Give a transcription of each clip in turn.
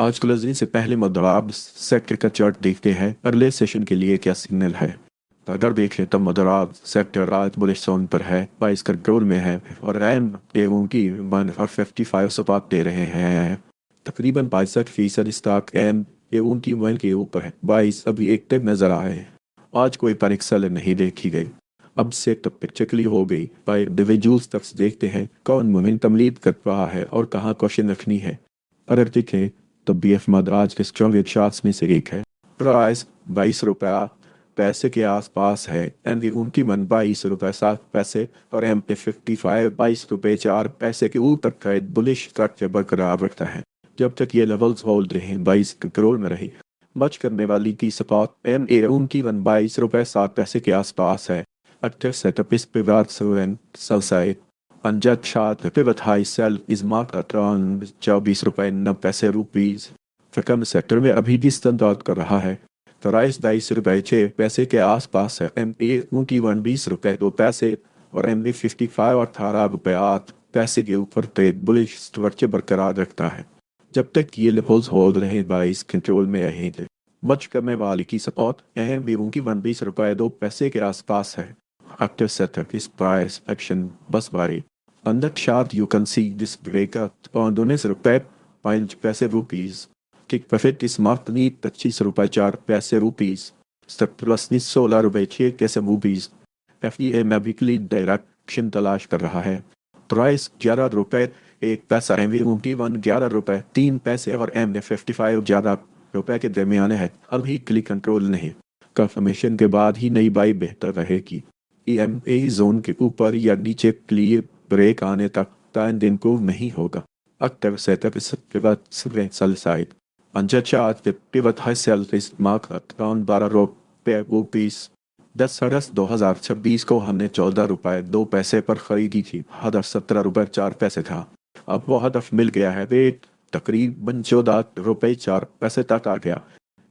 आज क्लोजिंग से पहले मदराब सेक्टर का चार्ट देखते हैं अगले सेशन के लिए क्या सिग्नल है। तो अगर देखें तो मदराब सेक्टर रात बुलिश जोन पर है, 22 कंट्रोल में है और रैम एवं की 155 सपाट दे रहे हैं। तकरीबन 65% स्टॉक एम एवं की 1 के ऊपर है, 22 अभी एक्टिव नजर आए। आज कोई पैनिक नहीं देखी गई। अब से तो पिक्चर क्लियर हो गई। बाय इंडिविजुअल्स तक देखते हैं कौन मोमेंटम लीड कर रहा है और कहाँ क्वेश्चन रखनी है। अगर देखें तो BF मद्राज के स्ट्रॉन्ग शॉट्स में से एक है। प्राइस 22 रुपया पैसे के आसपास है। एंड उनकी मन 22 रुपये 7 पैसे और MT55 22 रुपये 4 पैसे के ऊपर का बुलिश स्ट्रक्चर बरकरार रखता है जब तक ये लेवल्स होल्ड रहे 22 करोड़ में रहे। बच करने वाली की सपोर्ट MA उनकी मन 22 रुपये 7 पैसे के आसपास है। Active setup is pivot sell side. Unjust shot pivot high sell is marked at around 24 रुपये 9 पैसे। फिकम सेक्टर में अभी भी स्टैंड आउट कर रहा है। तो राइस 22 रुपये 6 पैसे के आसपास है। MA उनकी 20 रुपये 2 पैसे और MD55 और 18 रुपये 8 पैसे के ऊपर ट्रेड बुलिश स्ट्रक्चर बरकरार रखता है जब तक ये लेवल्स होल्ड रहे 22 कंट्रोल में रहेंगे। बच करने वाली की सपोर्ट अहम भी उनकी 20 रुपये 2 पैसे के आसपास है। Active setup is price action bus bari. On that chart you can see this breakout on 19 रुपये 5 पैसे rupees. Kick profit is marked need 25 रुपये 4 पैसे rupees. Step plus need 16 रुपये 6 पैसे rupees. FEA में वीकली डायरेक्शन तलाश कर रहा है। प्राइस 11 रुपये 1 पैसा MV 11 रुपये 3 पैसे और MD55 11 रुपये के दरमियान है। अभी क्लिक कंट्रोल नहीं। कंफर्मेशन के बाद ही नई बाई बेहतर रहेगी। EMA जोन के ऊपर या नीचे क्लियर ब्रेक आने तक टाइम इम्प्रूव नहीं होगा। Active setup is pivot sell side. Under chart the pivot high sell is marked at around 12 रुपये 10/10/2026 को हमने 14 रुपये 2 पैसे पर खरीदी थी। हदफ 17 रुपये 4 पैसे था। अब वो हदफ मिल गया है। रेट तकरीबन 14 रुपये 4 पैसे तक आ गया।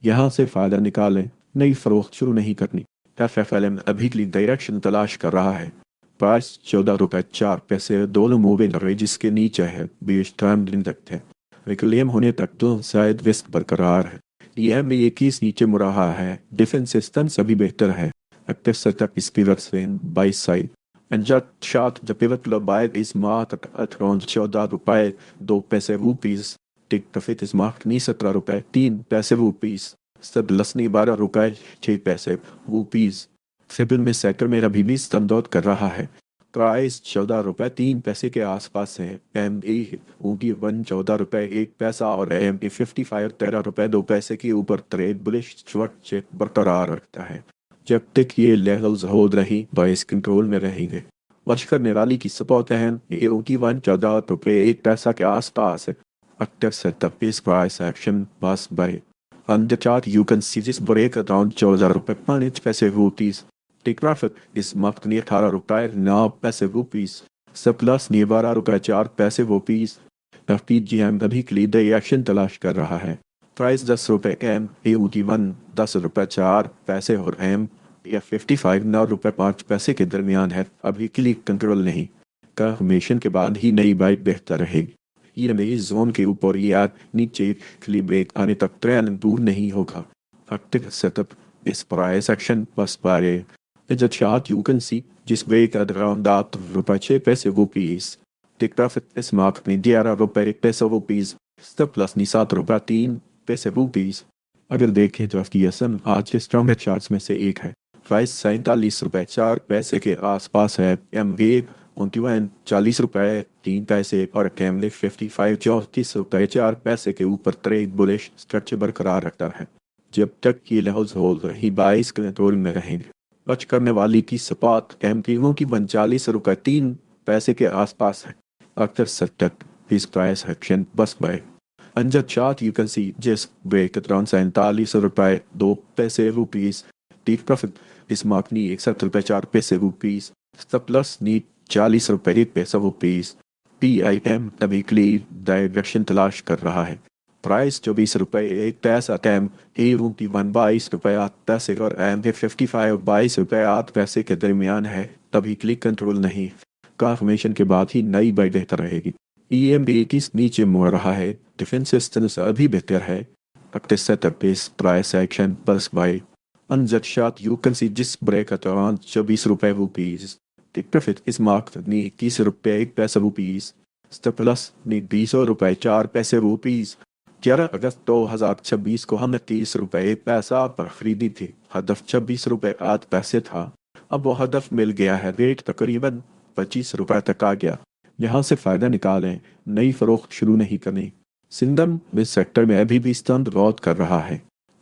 यहाँ से फायदा निकालें, नई फरोख्त शुरू नहीं करनी। FFLM अभी के लिए डायरेक्शन तलाश कर रहा है। प्राइस 14 रुपये 4 पैसे दोनों मूविंग एवरेज के नीचे है। 20 टाइम दिन तक है। रिक्लेम होने तक तो शायद रिस्क बरकरार है। EM 21 नीचे मुड़ रहा है। डिफेंस सिस्टम सभी बेहतर है। एक्टिव सेटअप इस पिवट से 22 side and just short the pivot low buy इस मार्क एट अराउंड 14 रुपये 2 पैसे rupees. टिक प्रॉफिट इस मार्क नहीं 17 रुपये 3 पैसे rupees. सब लसनी 12 रुपये 6 पैसे rupees. सिबिल में सेक्टर में अभी भी स्टैंड कर रहा है। प्राइस 14 रुपये 3 पैसे के आसपास है। MA उनकी 14 रुपये 1 पैसा और MD55 13 रुपये 2 पैसे के ऊपर ट्रेड बुलिश स्ट्रक्चर बरकरार रखता है जब तक ये लेवल्स होल्ड रही 22 कंट्रोल में रहेंगे। वश करने वाली की सपोर्ट है उनकी 14 रुपये 1 पैसा के आसपास है। Active setup is price action bus by. On the chart you can see this break around 14 रुपये 5 पैसे rupees. Take profit is marked near 18 रुपये 9 पैसे rupees. Surplus near 12 रुपये 4 पैसे rupees. FPGM अभी के लिए रिएक्शन तलाश कर रहा है। प्राइस 10 रुपये AUT1 10 रुपये 4 पैसे और MF55 9 रुपये 5 पैसे के दरमियान है। अभी क्लिक कंट्रोल नहीं। कंफर्मेशन के बाद ही नई बाइट बेहतर रहेगी। EMA जोन के ऊपर या नीचे क्लिक ब्रेक आने तक ट्रेंड दूर नहीं होगा। Active setup is price action bus by. In the chart you can see just break at around 8 रुपये 6 पैसे rupees. Take profit is marked in 11 रुपये 1 पैसे rupees. Stop loss ni 7 रुपये 3 पैसे rupees. अगर देखें तो FTSM आज के स्ट्रॉन्ग चार्ट्स में से एक है। प्राइस 47 रुपये 4 पैसे के आसपास है। MA 40 रुपये 3 पैसे और MD55 34 रुपये 4 पैसे के ऊपर ट्रेड बुलिश स्ट्रक्चर बरकरार रखता है जब तक ये लेवल्स होल्ड रही 22 कंट्रोल में रहेंगे। बच करने वाली की सपोर्ट MTO की 39 रुपये 3 पैसे के आसपास है। अक्सर सेटअप इस प्राइस एक्शन बस बाय। अंदर chart you can see just break around 47 रुपये 2 पैसे rupees. टेक प्रॉफिट इस मार्कनी 61 रुपये 4 पैसे rupees. प्लस नीट 40 रुपये 1 पैसा rupees. PIM अभी क्लियर डायरेक्शन तलाश कर रहा है। प्राइस 24 रुपये 1 पैसा टैम A21 22 रुपये 8 पैसे और MD55 22 रुपये 8 पैसे के दरमियान है। तभी क्लिक कंट्रोल नहीं। कंफर्मेशन के बाद ही नई बाई बेहतर रहेगी। EM21 नीचे मुड़ रहा है, डिफेंस सिस्टम्स अभी बेहतर है, practice setup is price action plus buy. Unjust shot you can see जिस ब्रेक at around 24 रुपए rupees. Take profit is marked नी 21 रुपए 1 पैसा rupees. Stop loss नी 20 रुपए 4 पैसे rupees. 11 अगस्त 2026 को हमने 30 रुपए 1 पैसा पर खरीदी थी। हदफ 26 रुपए 8 पैसे था। अब वो हदफ मिल गया है, रेट तकरीबन 25 रुपए तक आ गया। यहाँ से फायदा निकालें, नई फरोख्त शुरू नहीं करनी। सिंधम इस सेक्टर में अभी भी स्तंभ बहुत कर रहा है,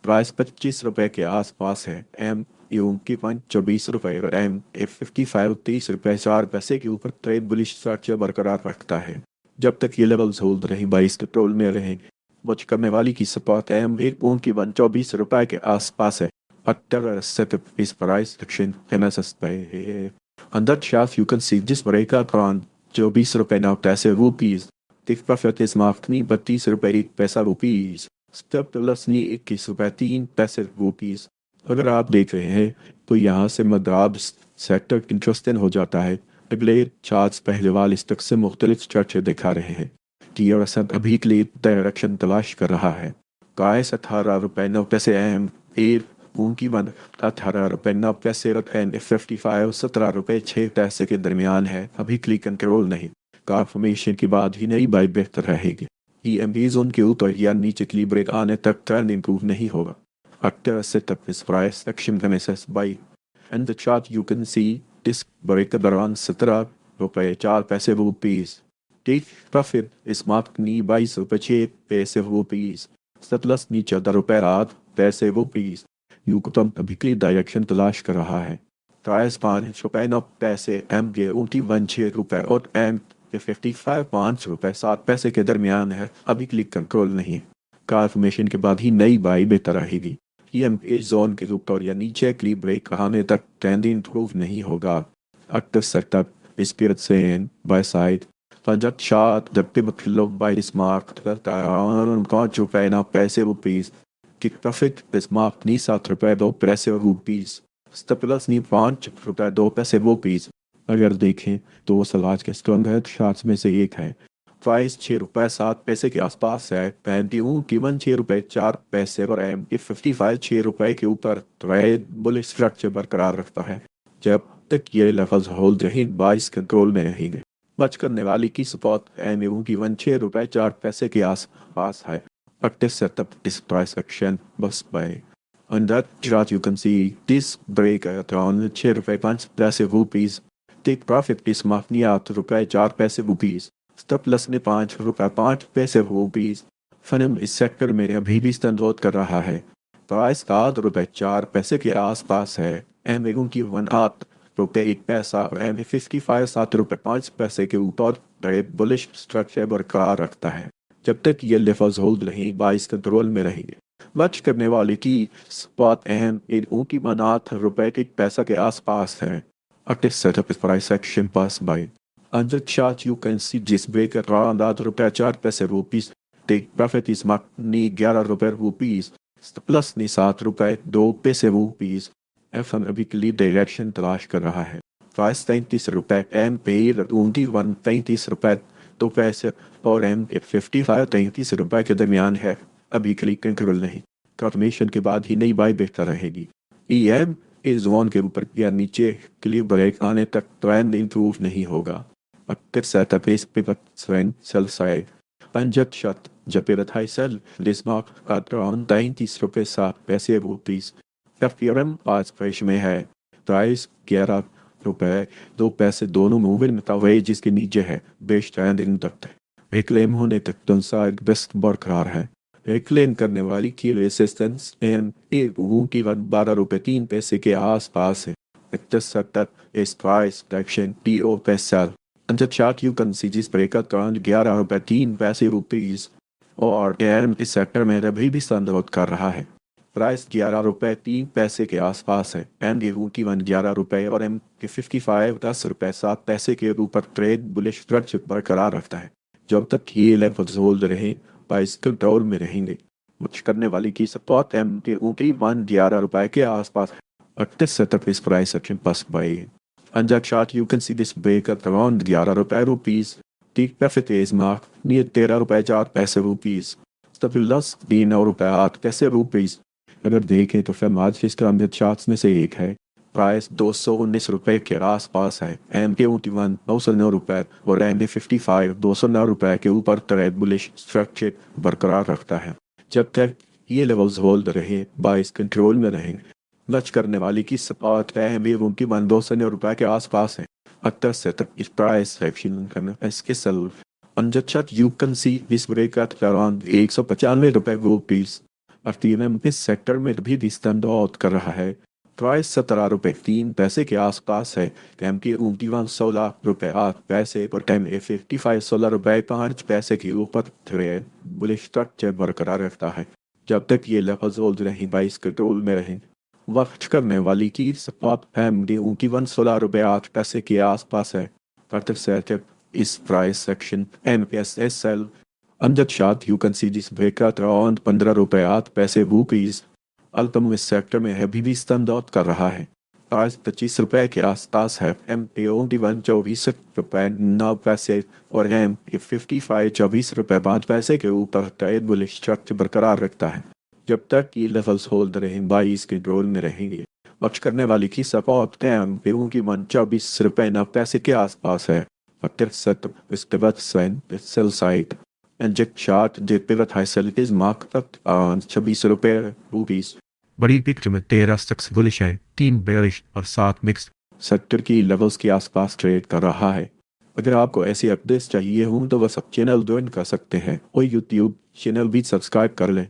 प्राइस 25 रुपए के आसपास है। एम की पॉइंट 24 रुपए और एम F55 30 रुपए 4 पैसे के ऊपर ट्रेड बुलिश स्ट्रक्चर बरकरार रखता है। जब तक ये लेवल्स होल्ड रहे 22 कंट्रोल में रहेंगे। वॉच करने वाली की सपोर्ट एम एक पॉइंट की 24 रुपए के आसपास है। अट्टर सेटअप इस प्राइस सेक्शन MSS पे अंदर शाफ यू कैन सी जिस ब्रेकर प्रान 24 रुपए 9 पैसे रुपीज। टिक प्रॉफिट इस मार्कनी 32 रुपए 1 पैसा रुपीज। स्टेप प्लसनी 21 रुपए 3 पैसे रुपीज। अगर आप देख रहे हैं तो यहाँ से मदाब सेक्टर इंटरेस्टिंग हो जाता है। अगले चार्ट्स पहले वाले स्टॉक से मुख्तलिफ स्ट्रक्चर दिखा रहे हैं। TRS अभी के लिए डायरेक्शन तलाश कर रहा है। प्राइस 18 रुपए 9 पैसे एम एट उनकी बंद 18 रुपए 9 पैसे एंड 55 17 रुपए 6 पैसे के दरमियान है। अभी क्लिक कंट्रोल नहीं, कन्फर्मेशन के बाद ही नई बाई बेहतर रहेगी। EMB जोन के ऊपर या नीचे के लिए ब्रेक आने तक ट्रेंड इंप्रूव नहीं होगा। After a setup is price action MSS buy and the chart you can see this break around 17 रुपए 4 पैसे रुपीज। टेक प्रॉफिट इस मार्क नी 22 रुपए 6 पैसे रुपीज। सतलस नी 14 रुपए 8 पैसे रुपीज। यूकतम अभी के लिए डायरेक्शन तलाश कर रहा है। प्राइस 5 रुपए 9 पैसे एम के 6 रुपए और एम के 55 5 रुपए 7 पैसे के दरमियान है। अभी क्लिक कंट्रोल नहीं, कन्फर्मेशन के बाद ही नई बाई बेहतर रहेगी। EMA जोन के ऊपर या नीचे के लिए ब्रेक आने तक ट्रेंड इंप्रूव नहीं होगा। अक्टर सेटअप स्पिरिट से बाय साइड पंजत शॉट जब पे किलो बाय स्मार्ट करता है 5 रुपए 9 पैसे रुपीज। किक प्रॉफिट स्मार्ट नी 7 रुपए 2 पैसे रुपीज। स्टेपलस नी 5 रुपए 2 पैसे रुपीज। अगर देखें तो सलाज के स्ट्रॉन्ग शॉट्स में से एक है। प्राइस 6 रुपए 7 पैसे के आसपास है। पैंतीऊ कीमत 6 रुपए 4 पैसे और एम 55 6 रुपए के ऊपर ट्रेड बुलिश स्ट्रक्चर बरकरार रखता है। जब तक ये लेवल्स होल्ड रही 22 कंट्रोल में रहेंगे। बच करने वाली की सपोर्ट एम कीमत 6 रुपए 4 पैसे के आसपास है। Practice setup this price action bus by. On that chart you can see this break at around 6 रुपए 5 पैसे रुपीज। टेक प्रॉफिट इस माफनी 8 रुपए 4 पैसे रुपीज। स्टॉप लॉस ने 5 रुपए 5 पैसे रुपीज। फनम इस सेक्टर में अभी भी स्टैंड कर रहा है। प्राइस 7 रुपए 4 पैसे के आसपास है। एम की 1 रुपए 1 पैसा और एम 55 7 रुपए 5 पैसे के ऊपर बुलिश स्ट्रक्चर बरकरार रखता है। जब तक ये लेवल्स होल्ड रही 22 कंट्रोल में रहेंगे। बच करने वाले की स्पॉट एम की 8 रुपए 1 पैसा के आसपास है। Active setup is price action pass by. Under chart you can see this break at around 8 रुपए 4 पैसे rupees. Take profit is mark नी 11 रुपए रुपीज। प्लस नी 7 रुपए 2 पैसे रुपीज। FM अभी के लिए डायरेक्शन तलाश कर रहा है। प्राइस 33 रुपए एम पे 21 33 रुपए 2 पैसे और एम 55 33 रुपए के दरमियान है। अभी के लिए कंट्रोल नहीं, कन्फर्मेशन के बाद ही नई बाई बेहतर रहेगी। EM इस जोन के ऊपर या नीचे के लिए ब्रेक आने तक ट्रेंड इंप्रूव नहीं होगा। अक्सर सेटअप इस पे स्वेन सेल साइड पंजत शत जपेरत high sell this mark around 33 रुपए 7 पैसे रुपीज। FPRM 5 पैसे में है। प्राइस 11 रुपए 2 पैसे दोनों मूवमेंट में जिसके नीचे है। बेस्ट ट्रेंड इन तक है। रिक्लेम होने तक दोनों बेस्ट बरकरार है। रिक्लेम करने वाली की रेसिस्टेंस एम की 12 रुपए 3 पैसे के आसपास है। इस प्राइस डायरेक्शन TO पे सेल। अंदर चार्ट यू कैन सी जिस ब्रेक अराउंड 11 रुपए 3 पैसे रुपीज और एम इस सेक्टर में अभी भी संदर्भ कर रहा है। प्राइस 11 रुपए 3 पैसे के आसपास है। एम की 11 रुपए और एम के 55 10 रुपए 7 पैसे के ऊपर ट्रेड बुलिश स्ट्रक्चर बरकरार रखता है। जब तक ये लेवल्स होल्ड रहे 22 कंट्रोल में रहेंगे। मुझ करने वाली की सपोर्ट एम के ऊपरी 11 रुपए के आसपास है। Active setup is price action pass by. Under chart you can see this break at around 11 रुपए rupees. Stieg Perfect is mark near 13 रुपए 4 पैसे रुपीस स्टेबिलस 3 रुपए 8 पैसे रुपीस। अगर देखें तो फिर आज इसका अमित चार्ट्स में से एक है। प्राइस 219 रुपए के आसपास है। MT21 209 रुपए और MT55 209 रुपए के ऊपर ट्रेड बुलिश स्ट्रक्चर बरकरार रखता है। जब तक ये लेवल्स होल्ड रहे बाइस कंट्रोल में रहेंगे। लच करने वाली की सपाट MT1 209 रुपए के आसपास है। अक्सर से तक इस प्राइस सेक्शन करना इसके self Unjust you can see this break at around 195 रुपए रुपीस। अर्थीनम इस सेक्टर में भी स्टैंड आउट कर रहा है। प्राइस 17 रुपए 3 पैसे के आसपास है। MT21 16 रुपए 8 पैसे पर MT55 16 रुपए 5 पैसे के ऊपर ट्रेड बुलिश स्ट्रक्चर बरकरार रहता है। जब तक ये लेवल्स होल्ड रहे बाइस कंट्रोल में रहे। वक्त करने वाली की सपाट MT21 16 रुपए 8 पैसे के आसपास है। Participative is price section MPSSL under chart you can see this breakout around 15 रुपए 8 पैसे रुपीस। अल्पम इस सेक्टर में अभी भी स्टैंड आउट कर रहा है। प्राइस 25 रुपए के आसपास है। MT21 24 रुपए 9 पैसे और MT55 24 रुपए 5 पैसे के ऊपर ट्रेड बुलिश स्ट्रक्चर बरकरार रखता है। जब तक ये लेवल्स होल्ड रहे बाइस कंट्रोल में रहेंगे। वक्ष करने वाली की सपोर्ट MT21 24 रुपए 9 पैसे के आसपास है। Pivot sell side inject chart the pivot high sell is marked up on 26 रुपए रुपीस। बड़ी पिक्चर में 13 स्टॉक्स बुलिश है, 3 बेरिश और 7 मिक्स सेक्टर की लेवल्स के आसपास ट्रेड कर रहा है। अगर आपको ऐसी अपडेट्स चाहिए हों तो बस आप चैनल ज्वाइन कर सकते हैं और यूट्यूब चैनल भी सब्सक्राइब कर लें।